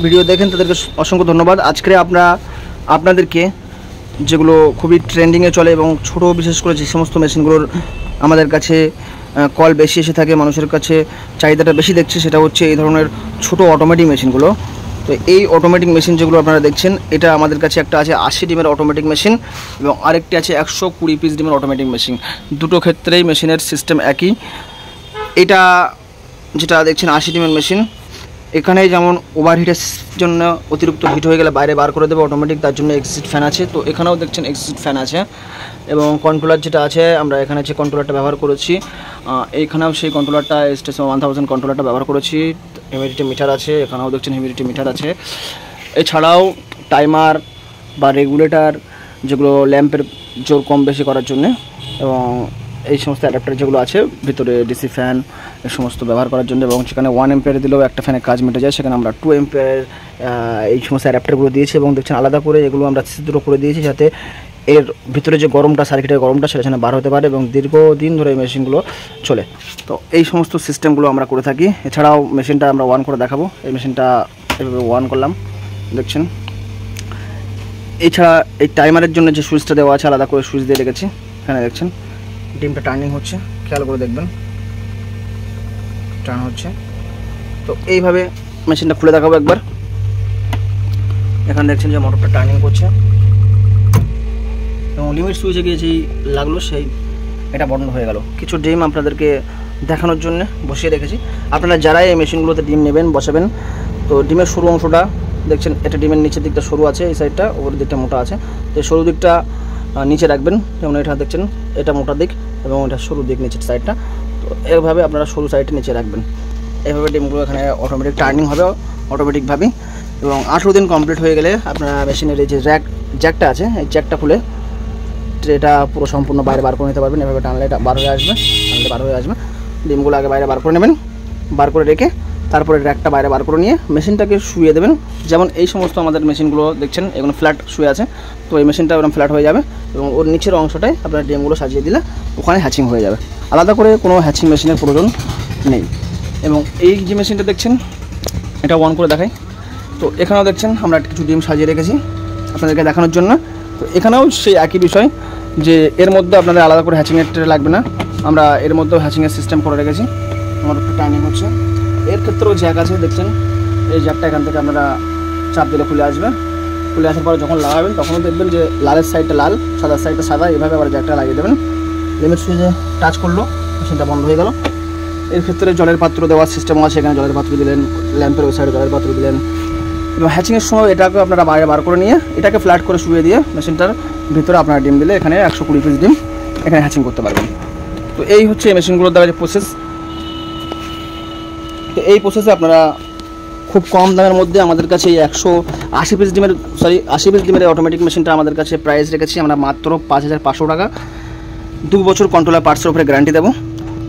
Video দেখেন তাদেরকে অসংখ্য ধন্যবাদ। আজকে আপনাদেরকে যেগুলো খুবই ট্রেন্ডিংয়ে চলে এবং ছোট বিশেষ করে যে সমস্ত মেশিনগুলোর আমাদের কাছে কল বেশি এসে থাকে, মানুষের কাছে চাহিদাটা বেশি দেখছে, সেটা হচ্ছে এই ধরনের ছোট অটোমেটিক মেশিনগুলো। তো এই অটোমেটিক মেশিন যেগুলো আপনারা দেখছেন, এটা আমাদের কাছে একটা আছে 80 ডিমের অটোমেটিক মেশিন এবং আরেকটি আছে 120 পিস ডিমের অটোমেটিক মেশিন। দুটো ক্ষেত্রেই মেশিনের সিস্টেম একই। এটা যেটা দেখছেন 80 ডিমের মেশিন, এখানে যেমন ওভারহিটের জন্য অতিরিক্ত হিট হয়ে গেলে বাইরে বার করে দেবে অটোমেটিক, তার জন্য এক্সিট ফ্যান আছে। তো এখানেও দেখছেন এক্সিট ফ্যান আছে এবং কন্ট্রোলার যেটা আছে, আমরা এখানে যে কন্ট্রোলারটা ব্যবহার করেছি, এইখানেও সেই কন্ট্রোলারটা স্টেশন 1000 কন্ট্রোলারটা ব্যবহার করেছি। হিউমিডিটি মিটার আছে, এখানেও দেখছেন হিউমিডিটি মিটার আছে। এছাড়াও টাইমার বা রেগুলেটর, যেগুলো ল্যাম্পের জোর কম বেশি করার জন্য, এবং এই সমস্ত অ্যাডাপ্টার যেগুলো আছে ভিতরে ডিসি ফ্যান এই সমস্ত ব্যবহার করার জন্য, এবং সেখানে 1 এম্পিয়ার দিলেও একটা ফ্যানের কাজ মিটে যায়, সেখানে আমরা 2 এম্পিয়ার এই সমস্ত অ্যাডাপ্টারগুলো দিয়েছি। এবং দেখছেন আলাদা করে এগুলো আমরা ছিদ্র করে দিয়েছি যাতে এর ভিতরে যে গরমটা, সার্কিটের গরমটা, সেটা যেন বার হতে পারে এবং দীর্ঘদিন ধরে এই মেশিনগুলো চলে। তো এই সমস্ত সিস্টেমগুলো আমরা করে থাকি। এছাড়াও মেশিনটা আমরা অন করে দেখাবো। এই মেশিনটা এভাবে অন করলাম, দেখছেন। এছাড়া এই টাইমারের জন্য যে সুইচটা দেওয়া আছে, আলাদা করে সুইচ দিয়ে রেখেছি। এখানে দেখছেন ডিমটা টার্নিং হচ্ছে, খেয়াল করে দেখবেন, টার্ন হচ্ছে। তো এইভাবে মেশিনটা খুলে দেখাবো একবার। এখানে দেখছেন যে মোটরটা টার্নিং করছে এবং লিমিট সুইচে গিয়ে যেই লাগলো সেই এটা বন্ধ হয়ে গেল। কিছু ডিম আপনাদেরকে দেখানোর জন্য বসিয়ে রেখেছি। আপনারা যারা এই মেশিনগুলোতে ডিম নেবেন, বসাবেন, তো ডিমের সরু অংশটা দেখছেন, এটা ডিমের নিচের দিকটা সরু আছে, এই সাইডটা, ওপরের দিকটা মোটা আছে। তো সরু দিকটা নিচে রাখবেন, যেমন এটা দেখছেন এটা মোটা দিক এবং এটা সরু দিক নিচের সাইডটা। তো এইভাবে আপনারা সরু সাইডটা নিচে রাখবেন। এইভাবে ডিমগুলো এখানে অটোমেটিক টার্নিং হবে অটোমেটিকভাবেই। এবং 18 দিন কমপ্লিট হয়ে গেলে আপনারা মেশিনের এই যে জ্যাকটা আছে, এই জ্যাকটা খুলে এটা পুরো সম্পূর্ণ বাইরে বার করে নিতে পারবেন। এভাবে টানলে এটা বার হয়ে আসবে, ডিমগুলো আগে বাইরে বার করে নেবেন, বার করে রেখে তারপরে র্যাকটা বাইরে বার করে নিয়ে মেশিনটাকে শুয়ে দেবেন। যেমন এই সমস্ত আমাদের মেশিনগুলো দেখছেন এগুলো ফ্ল্যাট শুয়ে আছে, তো এই মেশিনটা ওরকম ফ্ল্যাট হয়ে যাবে এবং ওর নিচের অংশটায় আপনার ডিমগুলো সাজিয়ে দিলে ওখানে হ্যাচিং হয়ে যাবে। আলাদা করে কোনো হ্যাচিং মেশিনের প্রয়োজন নেই। এবং এই যে মেশিনটা দেখছেন, এটা অন করে দেখাই। তো এখানেও দেখছেন আমরা কিছু ডিম সাজিয়ে রেখেছি আপনাদেরকে দেখানোর জন্য। তো এখানেও সেই একই বিষয় যে এর মধ্যে আপনাদের আলাদা করে হ্যাচিংয়ের ট্রে লাগবে না, আমরা এর মধ্যেও হ্যাচিংয়ের সিস্টেম করে রেখেছি। আমার একটু টার্নিং হচ্ছে, এর ক্ষেত্রেও জ্যাক আছে দেখছেন। এই জ্যাকটা এখান থেকে আপনারা চাপ দিলে খুলে আসবে। খুলে আসার পরে যখন লাগাবেন তখনও দেখবেন যে লালের সাইডটা লাল, সাদার সাইডটা সাদা, এভাবে আবার জ্যাকটা লাগিয়ে দেবেন। লিমিট সুইচে টাচ করলো, মেশিনটা বন্ধ হয়ে গেল। এর ক্ষেত্রে জলের পাত্র দেওয়ার সিস্টেমও আছে, এখানে জলের পাত্র দিলেন, ল্যাম্পের ওই সাইডে জলের পাত্র দিলেন। এবং হ্যাচিংয়ের সময় এটাকে আপনারা বাইরে বার করে নিয়ে এটাকে ফ্ল্যাট করে শুয়ে দিয়ে মেশিনটার ভিতরে আপনারা ডিম দিলে এখানে 120 পিস ডিম এখানে হ্যাচিং করতে পারবেন। তো এই হচ্ছে এই মেশিনগুলোর দ্বারা যে প্রসেস। তো এই প্রসেসে আপনারা খুব কম দামের মধ্যে আমাদের কাছে এই 80 পিস ডিমের অটোমেটিক মেশিনটা আমাদের কাছে প্রাইস রেখেছি আমরা মাত্র 5500 টাকা। 2 বছর কন্ট্রোলার পার্টসের উপরে গ্যারান্টি দেবো।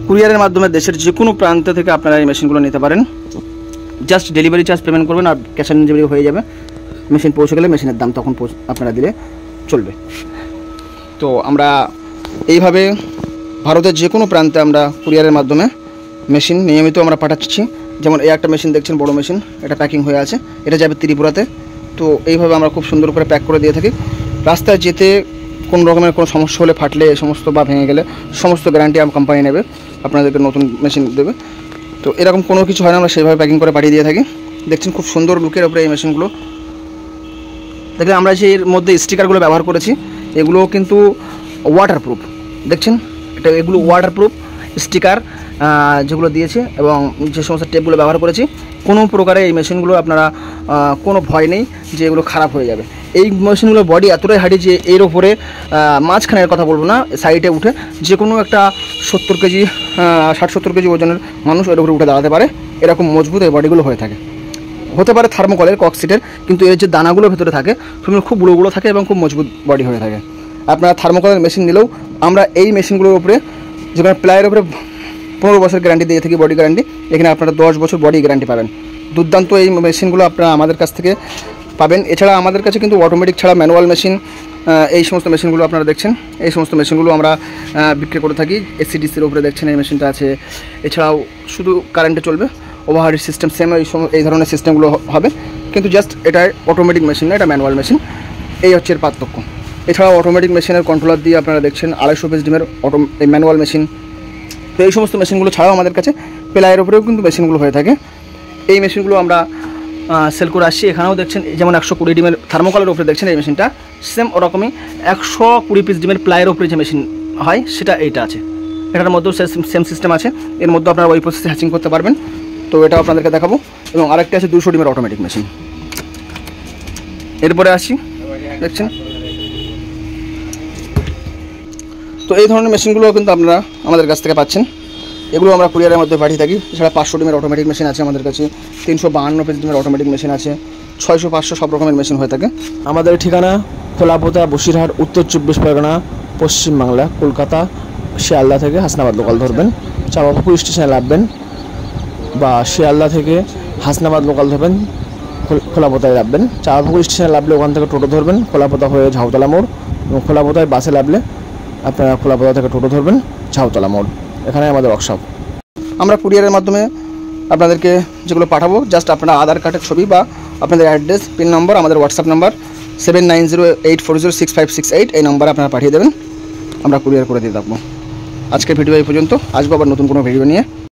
কুরিয়ারের মাধ্যমে দেশের যে কোনো প্রান্ত থেকে আপনারা এই মেশিনগুলো নিতে পারেন। জাস্ট ডেলিভারি চার্জ পেমেন্ট করবেন আর ক্যাশ অন ডেলিভারি হয়ে যাবে। মেশিন পৌঁছে গেলে মেশিনের দাম তখন আপনারা দিলে চলবে। তো আমরা এইভাবে ভারতের যে কোনো প্রান্তে আমরা কুরিয়ারের মাধ্যমে মেশিন নিয়মিত আমরা পাঠাচ্ছি। যেমন এই একটা মেশিন দেখছেন, বড় মেশিন, এটা প্যাকিং হয়ে আছে, এটা যাবে ত্রিপুরাতে। তো এইভাবে আমরা খুব সুন্দর করে প্যাক করে দিয়ে থাকি। রাস্তায় যেতে কোনো রকমের কোনো সমস্যা হলে, ফাটলে এই সমস্ত বা ভেঙে গেলে সমস্ত গ্যারান্টি কোম্পানি নেবে, আপনাদেরকে নতুন মেশিন দেবে। তো এরকম কোনো কিছু হয় না, আমরা সেইভাবে প্যাকিং করে পাঠিয়ে দিয়ে থাকি। দেখছেন খুব সুন্দর লুকের উপরে এই মেশিনগুলো। দেখলে আমরা যে এর মধ্যে স্টিকারগুলো ব্যবহার করেছি, এগুলো কিন্তু ওয়াটারপ্রুফ। দেখছেন এগুলো ওয়াটারপ্রুফ স্টিকার যেগুলো দিয়েছে, এবং যে সমস্ত টেপগুলো ব্যবহার করেছি, কোনো প্রকারে এই মেশিনগুলো আপনারা কোনো ভয় নেই যে এগুলো খারাপ হয়ে যাবে। এই মেশিনগুলোর বডি এতটাই হার্ডি যে এর ওপরে মাঝখানের কথা বলবো না, সাইডে উঠে যে কোনো একটা 70 কেজি 60-70 কেজি ওজনের মানুষ এর উপরে উঠে দাঁড়াতে পারে, এরকম মজবুত এই বডিগুলো হয়ে থাকে। হতে পারে থার্মোকলের ককসিটের, কিন্তু এর যে দানাগুলো ভেতরে থাকে সেগুলো খুব গুঁড়ো থাকে এবং খুব মজবুত বডি হয়ে থাকে। আপনারা থার্মোকলের মেশিন নিলেও আমরা এই মেশিনগুলোর উপরে, যেখানে প্লাইয়ের উপরে 15 বছর গ্যারান্টি দিয়ে থাকি, বডি গ্যারান্টি, এখানে আপনারা 10 বছর বডি গ্যারান্টি পাবেন। দুর্দান্ত এই মেশিনগুলো আপনারা আমাদের কাছ থেকে পাবেন। এছাড়া আমাদের কাছে কিন্তু অটোমেটিক ছাড়া ম্যানুয়াল মেশিন, এই সমস্ত মেশিনগুলো আপনারা দেখছেন, এই সমস্ত মেশিনগুলো আমরা বিক্রি করে থাকি। এসিডিসির উপরে দেখছেন এই মেশিনটা আছে। এছাড়াও শুধু কারেন্টে চলবে, ওভারহেড সিস্টেম সেম এই ধরনের সিস্টেমগুলো হবে, কিন্তু জাস্ট এটা অটোমেটিক মেশিন না, এটা ম্যানুয়াল মেশিন। এই হচ্ছে এর পার্থক্য। এছাড়াও অটোমেটিক মেশিনের কন্ট্রোলার দিয়ে আপনারা দেখছেন 250 পিস ডিমের এই ম্যানুয়াল মেশিন। তো এই সমস্ত মেশিনগুলো ছাড়াও আমাদের কাছে প্লাইয়ের উপরেও কিন্তু মেশিনগুলো হয়ে থাকে। এই মেশিনগুলো আমরা সেল করে আসছি। এখানেও দেখছেন যেমন 120 ডিমের থার্মোকলের উপরে দেখছেন এই মেশিনটা, সেম ওরকমই 120 পিস ডিমের প্লাইয়ের উপরে যে মেশিন হয় সেটা এইটা আছে। এটার মধ্যেও সেম সিস্টেম আছে, এর মধ্যে আপনারা ওই প্রসেসে হ্যাচিং করতে পারবেন। তো এটা আপনাদেরকে দেখাবো। এবং আরেকটা আছে 200 ডিমের অটোমেটিক মেশিন। এরপরে আসি, দেখছেন তো এই ধরনের মেশিনগুলো কিন্তু আপনারা আমাদের কাছ থেকে পাচ্ছেন। এগুলো আমরা কুরিয়ারের মধ্যে পাঠিয়ে থাকি। এছাড়া 500 ডিমের অটোমেটিক মেশিন আছে আমাদের কাছে, 352 পিস ডিমের অটোমেটিক মেশিন আছে, 600, 500 সব রকমের মেশিন হয়ে থাকে। আমাদের ঠিকানা খোলাপোতা, বসিরহাট, উত্তর 24 পরগনা, পশ্চিমবাংলা, কলকাতা। শিয়ালদা থেকে হাসনাবাদ লোকাল ধরবেন, চাঁপাপুকুর স্টেশনে নামবেন, বা শিয়ালদা থেকে হাসনাবাদ লোকাল ধরবেন, খোলাপোতায় নামবেন। চাঁপাপুকুর স্টেশনে নামলে ওখান থেকে টোটো ধরবেন, খোলাপোতা হয়ে ঝাউতলা মোড়, এবং খোলাপোতায় বাসে নামলে আপনারা খোলাপোতা থেকে টোটো ধরবেন, ঝাউতলা মোড়। এখানে আমাদের ওয়ার্কশপ। আমরা কুরিয়ারের মাধ্যমে আপনাদেরকে যেগুলো পাঠাবো, জাস্ট আপনারা আধার কার্ডের ছবি বা আপনাদের অ্যাড্রেস, পিন নম্বর, আমাদের হোয়াটসঅ্যাপ নাম্বার 7908406568 এই নম্বরে আপনারা পাঠিয়ে দেবেন, আমরা কুরিয়ার করে দিয়ে থাকবো। আজকের ভিডিও এই পর্যন্ত, আসবো আবার নতুন কোনো ভিডিও নিয়ে।